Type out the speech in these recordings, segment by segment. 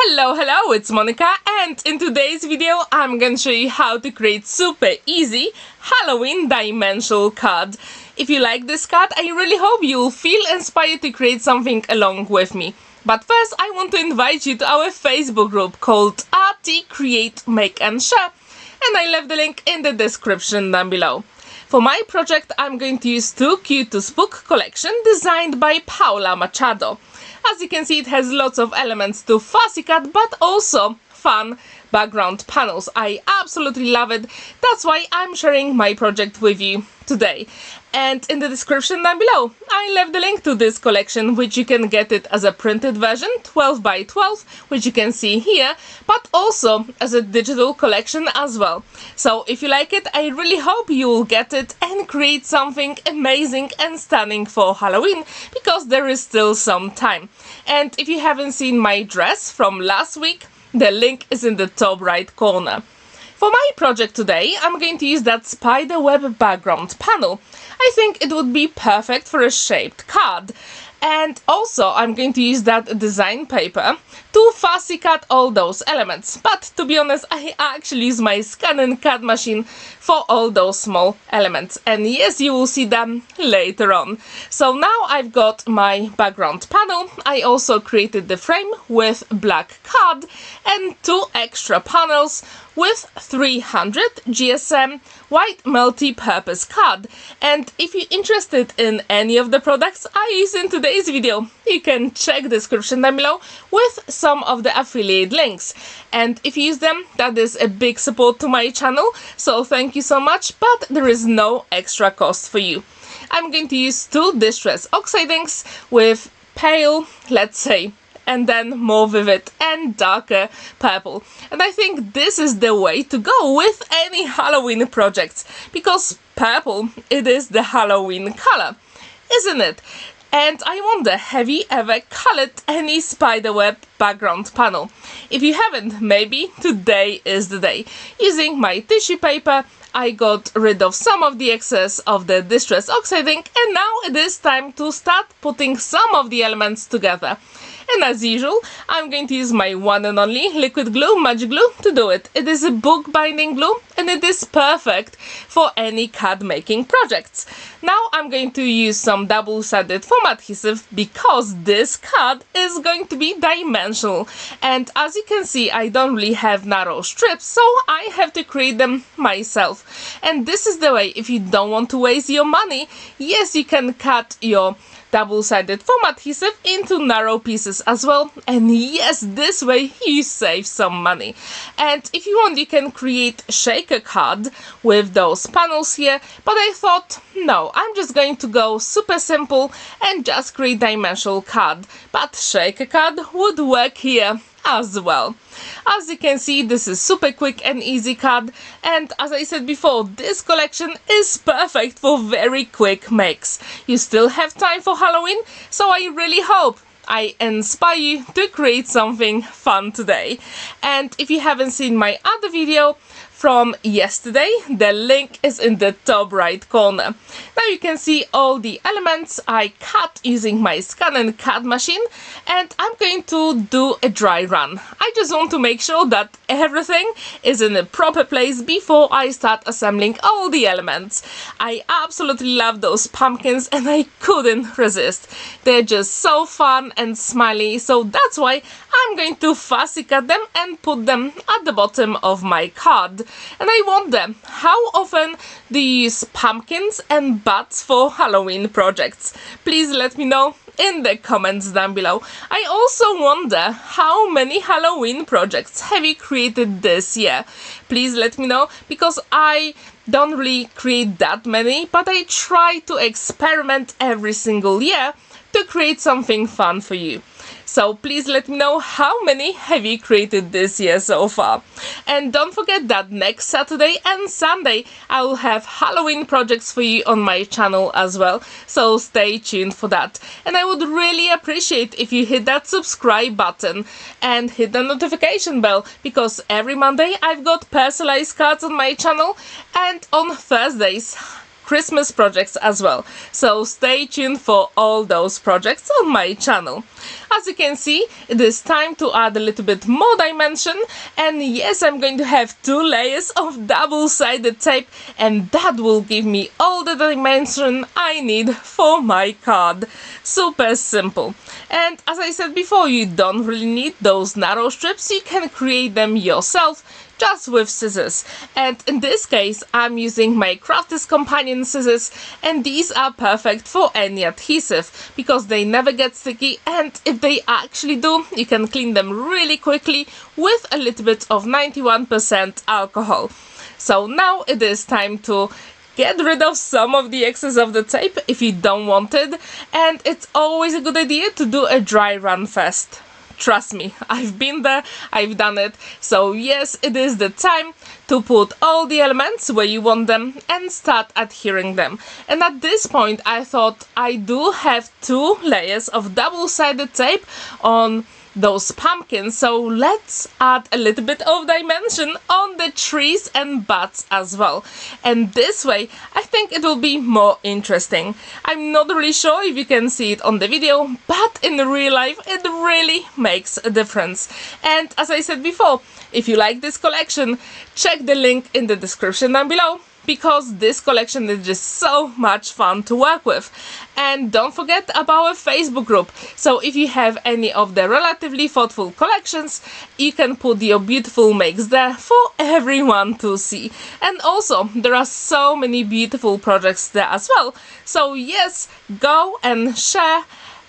Hello, it's Monica, and in today's video I'm going to show you how to create super easy Halloween dimensional card. If you like this card, I really hope you will feel inspired to create something along with me. But first I want to invite you to our Facebook group called RT Create, Make and Share, and I left the link in the description down below. For my project I'm going to use Too Cute Too Spook collection designed by Paula Machado. As you can see, it has lots of elements to fussy cut, but also fun background panels. I absolutely love it. That's why I'm sharing my project with you today. And in the description down below, I left the link to this collection, which you can get it as a printed version, 12 by 12, which you can see here, but also as a digital collection as well. So if you like it, I really hope you will get it and create something amazing and stunning for Halloween, because there is still some time. And if you haven't seen my dress from last week, the link is in the top right corner. For my project today, I'm going to use that spiderweb background panel. I think it would be perfect for a shaped card. And also I'm going to use that design paper to fussy cut all those elements. But to be honest, I actually use my ScanNCut machine for all those small elements. And yes, you will see them later on. So now I've got my background panel. I also created the frame with black card and two extra panels with 300 GSM white multi-purpose card. And if you're interested in any of the products I use in today's video, you can check the description down below with some of the affiliate links. And if you use them, that is a big support to my channel, so thank you so much, but there is no extra cost for you. I'm going to use two distress Oxide inks with pale, let's say, and then more vivid and darker purple. And I think this is the way to go with any Halloween projects, because purple, it is the Halloween color, isn't it? And I wonder, have you ever colored any spiderweb background panel? If you haven't, maybe today is the day. Using my tissue paper, I got rid of some of the excess of the distress Oxide ink, and now it is time to start putting some of the elements together. And as usual, I'm going to use my one and only liquid glue, magic glue, to do it. It is a book binding glue and it is perfect for any card making projects. Now I'm going to use some double-sided foam adhesive because this card is going to be dimensional. And as you can see, I don't really have narrow strips, so I have to create them myself. And this is the way, if you don't want to waste your money, yes, you can cut your double-sided foam adhesive into narrow pieces as well, and yes, this way you save some money. And if you want, you can create shaker card with those panels here, but I thought, no, I'm just going to go super simple and just create dimensional card, but shaker card would work here as well. As you can see, this is super quick and easy card, and as I said before, this collection is perfect for very quick makes. You still have time for Halloween, so I really hope I inspire you to create something fun today. And if you haven't seen my other video from yesterday, the link is in the top right corner. Now you can see all the elements I cut using my ScanNCut machine, and I'm going to do a dry run. I just want to make sure that everything is in a proper place before I start assembling all the elements. I absolutely love those pumpkins and I couldn't resist. They're just so fun and smiley, so that's why I'm going to fussy cut them and put them at the bottom of my card. And I wonder, how often do you use pumpkins and bats for Halloween projects? Please let me know in the comments down below. I also wonder, how many Halloween projects have you created this year? Please let me know, because I don't really create that many, but I try to experiment every single year to create something fun for you. So please let me know how many have you created this year so far. And don't forget that next Saturday and Sunday I will have Halloween projects for you on my channel as well, so stay tuned for that. And I would really appreciate if you hit that subscribe button and hit the notification bell, because every Monday I've got personalized cards on my channel, and on Thursdays Christmas projects as well. So stay tuned for all those projects on my channel. As you can see, it is time to add a little bit more dimension, and yes, I'm going to have 2 layers of double-sided tape, and that will give me all the dimension I need for my card. Super simple. And as I said before, you don't really need those narrow strips, you can create them yourself just with scissors. And in this case, I'm using my Crafter's Companion scissors, and these are perfect for any adhesive because they never get sticky, and if they actually do, you can clean them really quickly with a little bit of 91% alcohol. So now it is time to get rid of some of the excess of the tape if you don't want it, and it's always a good idea to do a dry run first. Trust me, I've been there, I've done it. So yes, it is the time to put all the elements where you want them and start adhering them. And at this point, I thought I do have 2 layers of double-sided tape on those pumpkins, so let's add a little bit of dimension on the trees and buds as well, and this way I think it will be more interesting. I'm not really sure if you can see it on the video, but in real life it really makes a difference. And as I said before, if you like this collection, check the link in the description down below, because this collection is just so much fun to work with. And don't forget about our Facebook group, so if you have any of the relatively thoughtful collections, you can put your beautiful makes there for everyone to see. And also, there are so many beautiful projects there as well, so yes, go and share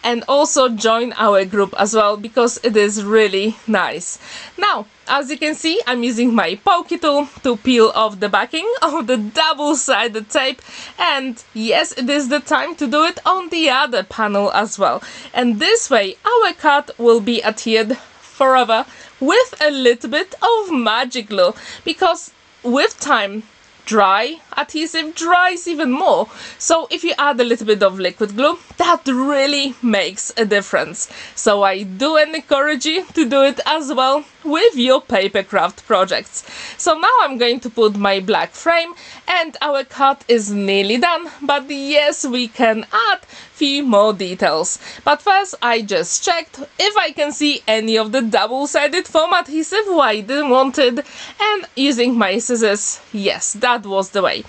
and also join our group as well, because it is really nice. Now, as you can see, I'm using my pokey tool to peel off the backing of the double-sided tape, and yes, it is the time to do it on the other panel as well. And this way our card will be adhered forever with a little bit of magic glue, because with time dry adhesive dries even more, so if you add a little bit of liquid glue, that really makes a difference. So I do encourage you to do it as well with your paper craft projects. So now I'm going to put my black frame, and our card is nearly done, but yes, we can add few more details. But first, I just checked if I can see any of the double-sided foam adhesive I didn't want it, and using my scissors, yes, that was the way.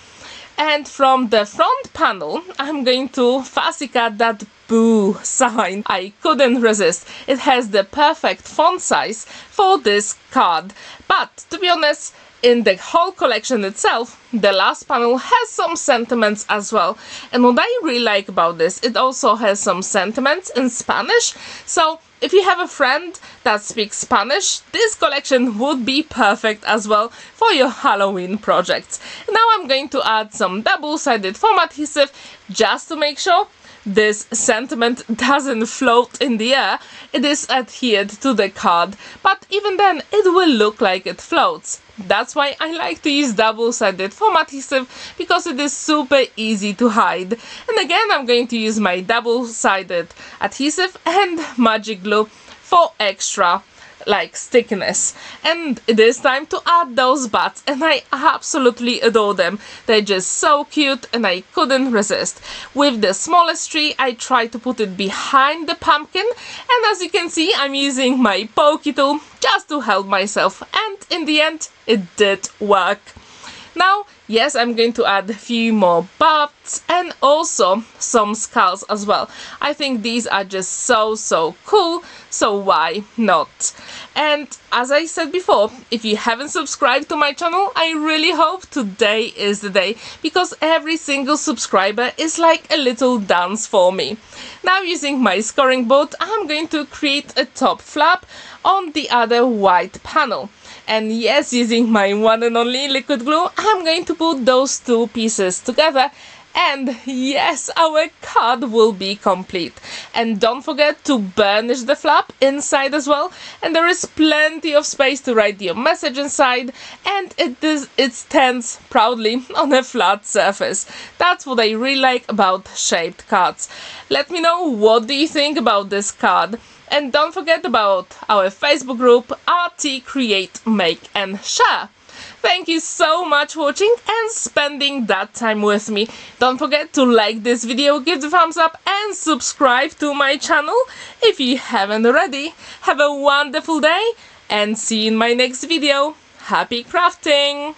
And from the front panel, I'm going to fussy cut that boo sign. I couldn't resist. It has the perfect font size for this card. But to be honest, in the whole collection itself, the last panel has some sentiments as well. And what I really like about this, it also has some sentiments in Spanish. So if you have a friend that speaks Spanish, this collection would be perfect as well for your Halloween projects. Now I'm going to add some double-sided foam adhesive just to make sure this sentiment doesn't float in the air. It is adhered to the card, but even then it will look like it floats. That's why I like to use double-sided foam adhesive, because it is super easy to hide. And again, I'm going to use my double-sided adhesive and magic glue for extra stickiness. And it is time to add those buds, and I absolutely adore them. They're just so cute and I couldn't resist. With the smallest tree, I tried to put it behind the pumpkin, and as you can see, I'm using my pokey tool just to help myself, and in the end it did work. Now, yes, I'm going to add a few more buds and also some skulls as well. I think these are just so cool, so why not? And as I said before, if you haven't subscribed to my channel, I really hope today is the day, because every single subscriber is like a little dance for me. Now, using my scoring board, I'm going to create a top flap on the other white panel. And yes, using my one and only liquid glue, I'm going to put those 2 pieces together, and yes, our card will be complete. And don't forget to burnish the flap inside as well, and there is plenty of space to write your message inside, and it stands proudly on a flat surface. That's what I really like about shaped cards. Let me know, what do you think about this card? And don't forget about our Facebook group, RT Create, Make and Share. Thank you so much for watching and spending that time with me. Don't forget to like this video, give the thumbs up and subscribe to my channel if you haven't already. Have a wonderful day and see you in my next video. Happy crafting!